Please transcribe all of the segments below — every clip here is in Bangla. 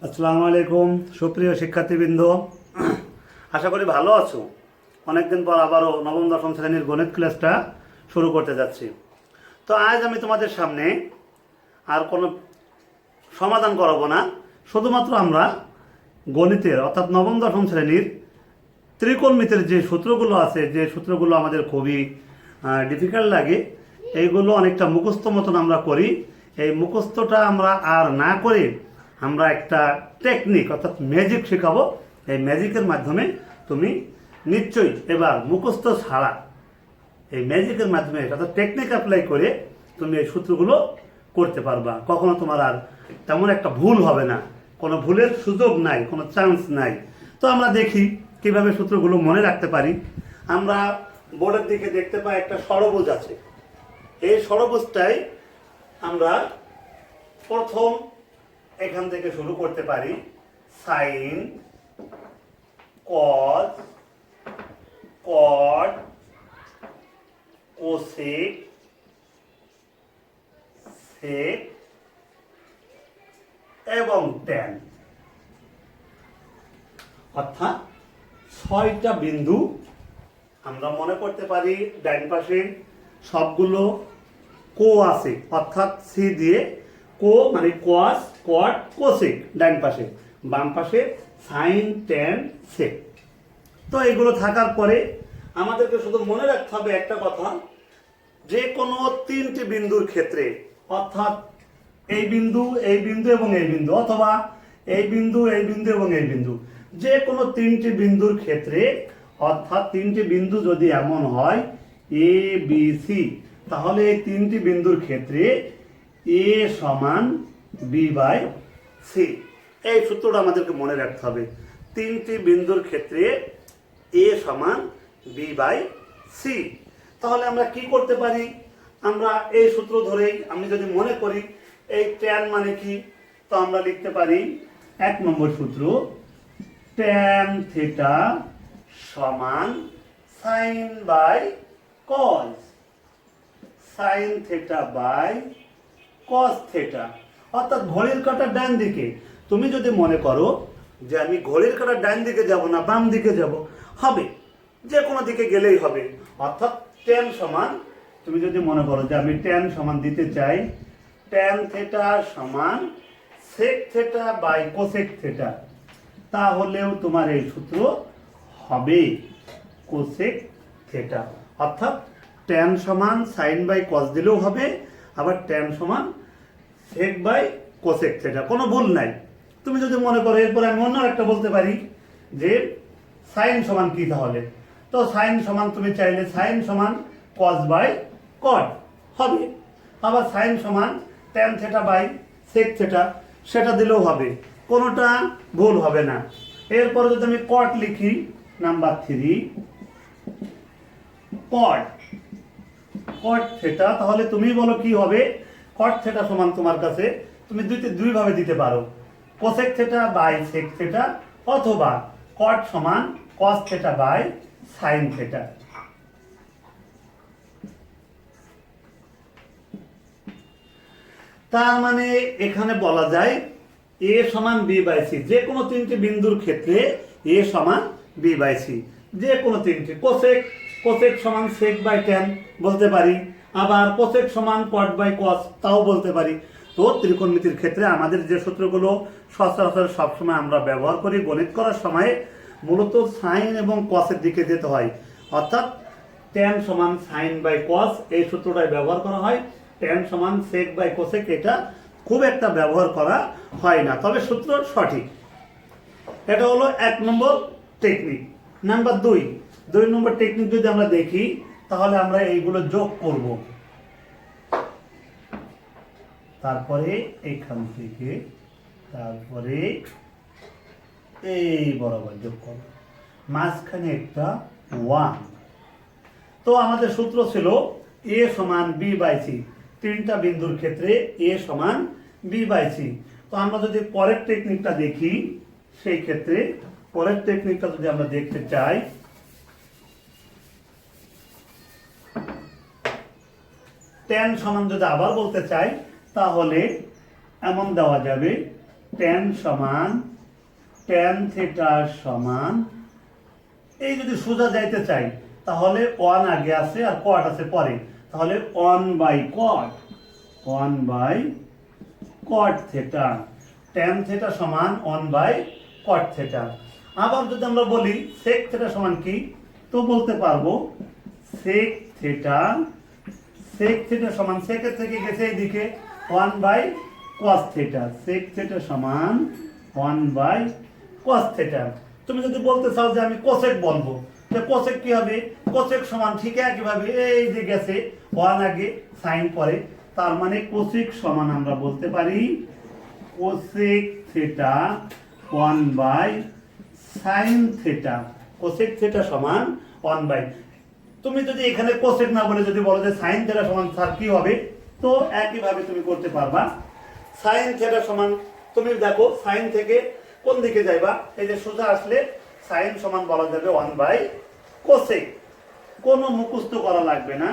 আসসালামু আলাইকুম সুপ্রিয় শিক্ষার্থীবৃন্দ, আশা করি ভালো আছো। অনেকদিন পর আবারও নবম দশম শ্রেণীর গণিত ক্লাসটা শুরু করতে যাচ্ছি। তো আজ আমি তোমাদের সামনে আর কোনো সমাধান করাবো না, শুধুমাত্র আমরা গণিতের অর্থাৎ নবম দশম শ্রেণীর ত্রিকোণমিতির যে সূত্রগুলো আছে, যে সূত্রগুলো আমাদের খুবই ডিফিকাল্ট লাগে, এইগুলো অনেকটা মুখস্থ মতন আমরা করি। এই মুখস্থটা আমরা আর না করে আমরা একটা টেকনিক অর্থাৎ ম্যাজিক শেখাবো। এই ম্যাজিকের মাধ্যমে তুমি নিশ্চয়ই এবার মুখস্থ ছাড়া এই ম্যাজিকের মাধ্যমে অর্থাৎ টেকনিক অ্যাপ্লাই করে তুমি এই সূত্রগুলো করতে পারবা। কখনো তোমার আর তেমন একটা ভুল হবে না, কোনো ভুলের সুযোগ নাই, কোনো চান্স নাই। তো আমরা দেখি কিভাবে সূত্রগুলো মনে রাখতে পারি। আমরা বোর্ডের দিকে দেখতে পাই একটা ষড়ভুজ আছে। এই ষড়ভুজটাই আমরা প্রথম এখান থেকে শুরু করতে পারি। সাইন, কস, কট, কোসেক, সেক এবং ট্যান, অর্থাৎ 6টা বিন্দু আমরা মনে করতে পারি। ডান পাশে সবগুলো কো আছে, অর্থাৎ সি দিয়ে কো মানে কস, কট, কোসেক ডান পাশে, বাম পাশে সাইন, ট্যান, সেক। তো এগুলো থাকার পরে আমাদেরকে শুধু মনে রাখতে হবে একটা কথা, যে কোনো 3টি বিন্দুর ক্ষেত্রে, অর্থাৎ এই বিন্দু, এই বিন্দু এবং এই বিন্দু, অথবা এই বিন্দু, এই বিন্দু এবং এই বিন্দু, যে কোনো 3টি বিন্দুর ক্ষেত্রে, অর্থাৎ 3টি বিন্দু যদি এমন হয় এ বি সি, তাহলে এই 3টি বিন্দুর ক্ষেত্রে এ সমান বি বাই সি। এই সূত্রটা আমাদেরকে মনে রাখতে হবে। 3টি বিন্দুর ক্ষেত্রে এ সমান বি বাই সি। তাহলে আমরা কি করতে পারি? আমরা এই সূত্র ধরেই আমি যদি মনে করি এই ট্যান মানে কি, তো আমরা লিখতে পারি 1 নম্বর সূত্র, ট্যান থিটা সমান sine by cos, sine theta by cos theta. অর্থাৎ ঘড়ির কাঁটার ডান দিকে তুমি যদি মনে করো যে আমি ঘড়ির কাঁটার ডান দিকে যাব না বাম দিকে যাব, হবে, যে কোনো দিকে গেলেই হবে। অর্থাৎ ট্যান সমান, তুমি যদি মনে করো যে আমি ট্যান সমান দিতে চাই ট্যান থিটা সমান sec theta by cosec theta, তাহলেও তোমার এই সূত্র হবে কোসেক থিটা। অর্থাৎ ট্যান সমান সাইন বাই কস দিলেও হবে, আবার ট্যান সমান সেক বাই কোসেক থিটা, কোনো ভুল নাই। তুমি যদি মনে করো এরপরে আমি অন্য একটা বলতে পারি যে সাইন সমান কি, তাহলে তো সাইন সমান তুমি চাইলে সাইন সমান কস বাই কট হবে, আবার সাইন সমান tan theta by sec theta, সেটা দিলেও হবে, কোনোটা ভুল হবে না। এরপরে যদি আমি কট লিখি নাম্বার 3, কট, কট থিটা, তাহলে তুমি বলো কি হবে? কট থিটা সমান তোমার কাছে তুমি দুই ভাবে দিতে পারো, cosec theta by sec theta, অথবা কট সমান cos theta by sine theta. তার মানে এখানে বলা যায় এ সমান বি বাই সি, যে কোনো 3টি বিন্দুর ক্ষেত্রে এ সমান বি বাই সি, যে কোনো 3টি। কোসেক, কোসেক সমান সেক বাই ট্যান বলতে পারি, আবার কোসেক সমান কট বাই কস তাও বলতে পারি। তো ত্রিকোণমিতির ক্ষেত্রে আমাদের যে সূত্রগুলো সচরাচর সবসময় আমরা ব্যবহার করি গণিত করার সময়, মূলত সাইন এবং কসের দিকে যেতে হয়। অর্থাৎ ট্যান সমান সাইন বাই কস এই সূত্রটাই ব্যবহার করা হয়। ট্যান সমান সেক বাই কোসেক এটা খুব একটা ব্যবহার করা হয় না, তবে সূত্র সঠিক। এটা হলো 1 নম্বর টেকনিক। নাম্বার 2 নম্বর টেকনিক যদি আমরা দেখি, তাহলে আমরা এইগুলো যোগ করব। তারপরে এখান থেকে তারপরে এই বরাবর যোগ করব, মাঝখানে একটা 1। তো আমাদের সূত্র ছিল এ সমান বি বাই সি, 3টা বিন্দুর ক্ষেত্রে এ সমান বি বাই সি। তো আমরা যদি পরের টেকনিকটা দেখি, সেই ক্ষেত্রে পরের টেকনিকটা যদি আমরা দেখতে চাই, ট্যান সমান যদি আবার বলতে চাই, তাহলে এমন দেওয়া যাবে ট্যান সমান ট্যান থিটা সমান, এই যদি সোজা যাইতে চাই তাহলে 1 আগে আছে আর কট আছে পরে, তাহলে 1/cot থিটা, ট্যান থিটা সমান 1/cot থিটা। আবার যদি আমরা বলি sec থিটা সমান কি, তো বলতে পারবো sec থিটা সমান, sec এর থেকে গেছে এইদিকে 1/cos থিটা, sec থিটা সমান 1/cos থিটা। তুমি যদি বলতে চাও যে আমি কোসেক বলবো, যে কোসেক কি হবে, কোসেক সমান ঠিক একইভাবে এই যে গেছে 1 আগে সাইন পরে, তার মানে কোসেক সমান আমরা বলতে পারি cosec theta 1/sin theta, cosec theta সমান 1/, তুমি যদি এখানে কোসেক না বলে যদি বলো যে সাইন থিটা সমান স্যার কি হবে, তো একইভাবে তুমি করতে পারবা। সাইন থিটা সমান, তুমি দেখো সাইন থেকে কোন দিকে যাইবা, এই যে সোজা আসলে সাইন সমান বলা যাবে 1/কোসেক, কোনো মুখস্থ করা লাগবে না,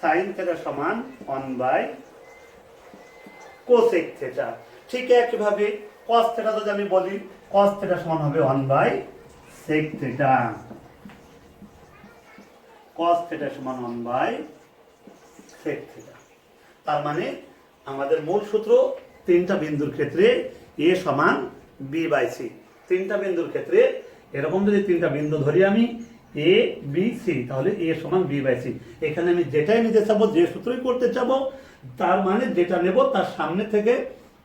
সাইন থিটা সমান 1/কোসেক থিটা। ঠিক একইভাবে কস থিটা যদি আমি বলি, কস থিটা সমান হবে 1/সেক থিটা, কস থিটা সমান 1/সেক থিটা। তার মানে আমাদের মূল সূত্র তিনটা বিন্দুর ক্ষেত্রে a সমান b/c, তিনটা বিন্দুর ক্ষেত্রে এরকম যদি তিনটা বিন্দু ধরি আমি a b c, তাহলে a সমান b/c। এখানে আমি যেটাই নিতে চাবো, যে সূত্রই করতে চাবো, তার মানে যেটা নেব তার সামনে থেকে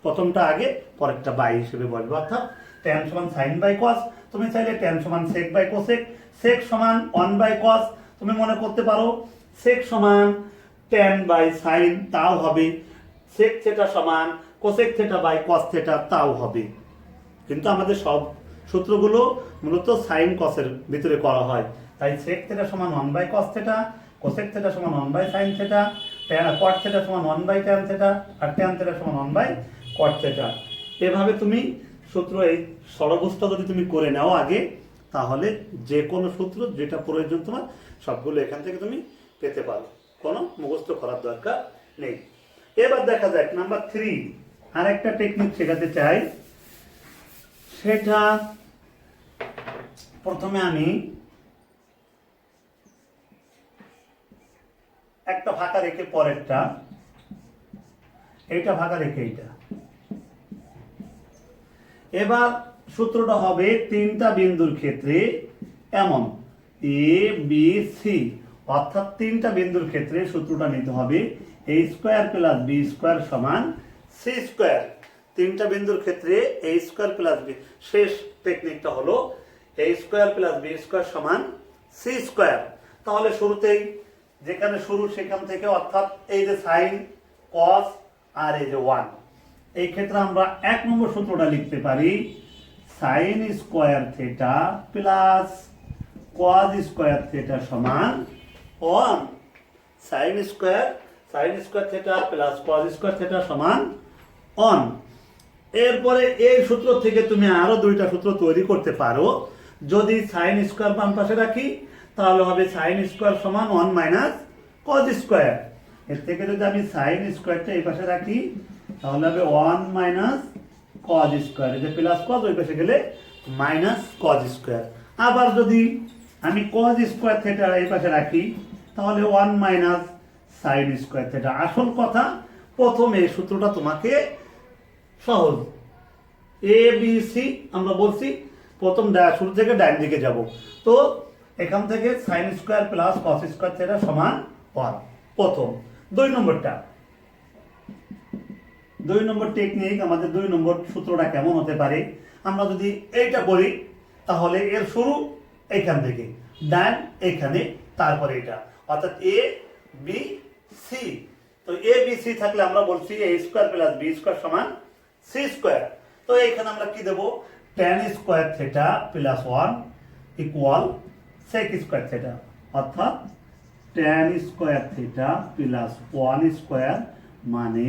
প্রথমটা আগে পরেরটা বাই হিসেবে বলবো, অর্থাৎ tan সমান sin/cos, তুমি চাইলে tan সমান sec/cosec, sec সমান 1/cos, তুমি মনে করতে পারো sec সমান tan/sin, তাও হবে, sec থিটা সমান cosec θ/cos θ, তাও হবে। কিন্তু আমাদের সব সূত্রগুলো মূলত সাইন কসের ভিতরে করা হয়, তাই sec থিটা সমান 1/cos θ, cosec θ সমান 1/sin θ, cot θ সমান 1/tan θ, আর tan θ সমান 1/cot θ। এভাবে তুমি সূত্র এই ষড়ভুজটা যদি তুমি করে নাও আগে, তাহলে যে কোনো সূত্র যেটা প্রয়োজন তোমার সবগুলো এখান থেকে তুমি পেতে পারো, কোনো মুখস্থ করার দরকার নেই। এবার দেখা যাক নাম্বার 3, আর একটা টেকনিক শেখাতে চাই। সেটা প্রথমে আমি একটা ফাঁকা রেখে পরেরটা, এইটা ফাঁকা রেখে এইটা, এবার সূত্রটা হবে তিনটা বিন্দুর ক্ষেত্রে এমন a b c, অর্থাৎ তিনটা বিন্দুর ক্ষেত্রে সূত্রটা নিতে হবে a square plus b square সমান c স্কয়ার। তিনটা বিন্দুর ক্ষেত্রে a স্কয়ার প্লাস b, শেষ টেকনিকটা হলো a square plus b square সমান c স্কয়ার। তাহলে শুরুতেই যেখানে শুরু সেখান থেকে, অর্থাৎ এই যে সাইন কস আর এই যে 1, এই ক্ষেত্রে আমরা 1 নম্বর সূত্রটা লিখতে পারি sine square theta plus cos square theta সমান 1, sine square theta plus cos square theta সমান 1। এরপরে এই সূত্র থেকে তুমি আরো দুইটা সূত্র তৈরি করতে পারো। যদি সাইন স্কয়ার বাম পাশে রাখি তাহলে হবে সাইন স্কয়ার সমান 1 মাইনাস কস স্কয়ার। এর থেকে যদি আমি সাইন স্কয়ারটা এই পাশে রাখি তাহলে হবে 1 মাইনাস কস স্কয়ার, এই যে প্লাস কস ওই পাশে গেলে মাইনাস কস স্কয়ার। আবার যদি আমি কস স্কয়ার থিটা এই পাশে রাখি তাহলে 1 মাইনাস সাইন স্কয়ার থিটা। আসল কথা প্রথমে সূত্রটা তোমাকে সহজ, এ বি সি আমরা বলছি প্রথম শুরু থেকে ডান দিকে যাব, তো এখান থেকে sine square plus cos square theta সমান 1 প্রথম। 2 নম্বর টেকনিক, আমাদের 2 নম্বর সূত্রটা কেমন হতে পারে, আমরা যদি এইটা করি তাহলে এর শুরু এইখান থেকে, ডান এখানে, তারপরে এটা, অর্থাৎ এ বি সি। তো এ বি সি থাকলে আমরা বলছি a square plus b square সমান c স্কয়ার। তো এখানে আমরা কি দেব, tan square theta plus 1 equal sec square theta, অর্থাৎ tan square theta plus 1 square মানে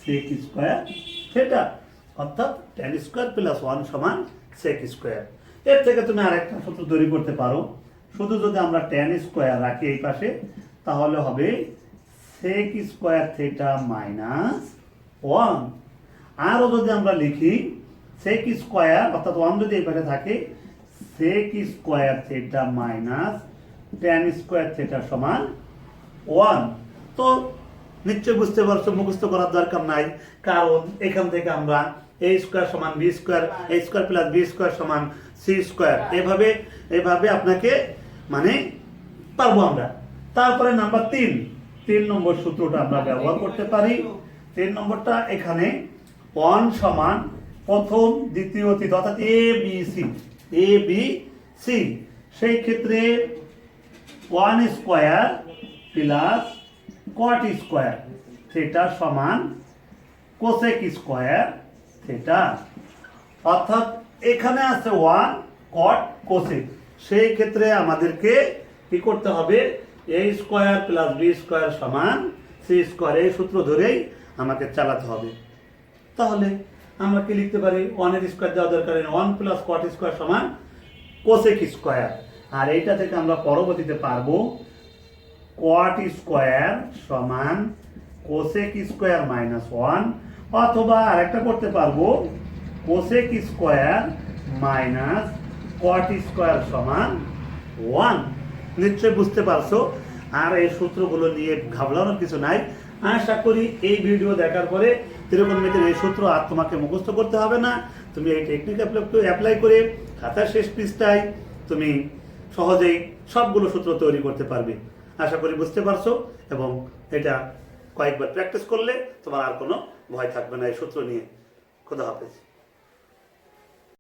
sec স্কয়ার থিটা, অর্থাৎ tan স্কয়ার প্লাস 1 সমান sec স্কয়ার। এর থেকে তুমি আরেকটা সূত্র তৈরি করতে পারো, শুধু যদি আমরা tan স্কয়ার রাখি এই পাশে তাহলে হবে sec স্কয়ার থিটা মাইনাস 1। আরও যদি আমরা লিখি সেক স্কোয়ার অর্থাৎ 1 যদি এই পাশে থাকে sec square theta minus tan square theta সমান 1। তো নিশ্চয়ই বুঝতে পারছো, মুখস্থ করার দরকার নাই, কারণ এখান থেকে আমরা এ স্কোয়ার সমান বি স্কোয়ার, এ স্কোয়ার প্লাস বি স্কোয়ার সমান সি স্কোয়ার, এভাবে আপনাকে মানে পারবো আমরা। তারপরে নাম্বার 3 নম্বর সূত্রটা আমরা ব্যবহার করতে পারি। 3 নম্বরটা এখানে 1 সমান প্রথম দ্বিতীয় তৃতীয় অর্থাৎ এ বি সি, সেই ক্ষেত্রে 1 square plus cot square theta সমান কোসেক স্কোয়ার থিটা, অর্থাৎ এখানে আছে 1 কট কোসেক, সেই ক্ষেত্রে আমাদেরকে কি করতে হবে, এ স্কোয়ার প্লাস বি স্কোয়ার সমান সি স্কোয়ার, এই সূত্র ধরেই আমাকে চালাতে হবে। তাহলে আমরা কি লিখতে পারি, 1 এর স্কোয়ার দেওয়া দরকার, 1 প্লাস কট স্কোয়ার সমান কোসেক স্কোয়ার, আর এইটা থেকে আমরা পরবর্তীতে পারবো কট স্কোয়ার সমান কোসেক স্কোয়ার মাইনাস 1, অথবা আরেকটা করতে পারবো cosec square minus cot square সমান 1। নিশ্চয়ই বুঝতে পারছো, আর এই সূত্রগুলো নিয়ে ঘাবড়ানোর কিছু নাই। আশা করি এই ভিডিও দেখার পরে ত্রিকোণমিতির এই সূত্র আর তোমাকে মুখস্থ করতে হবে না, তুমি এই টেকনিক অ্যাপ্লাই করে খাতার শেষ পৃষ্ঠায় তুমি সহজেই সবগুলো সূত্র তৈরি করতে পারবে। আশা করি বুঝতে পারছো, এবং এটা কয়েকবার প্র্যাকটিস করলে তোমার আর কোনো ভয় থাকবে না এই সূত্র নিয়ে। খোদা হাফেজ।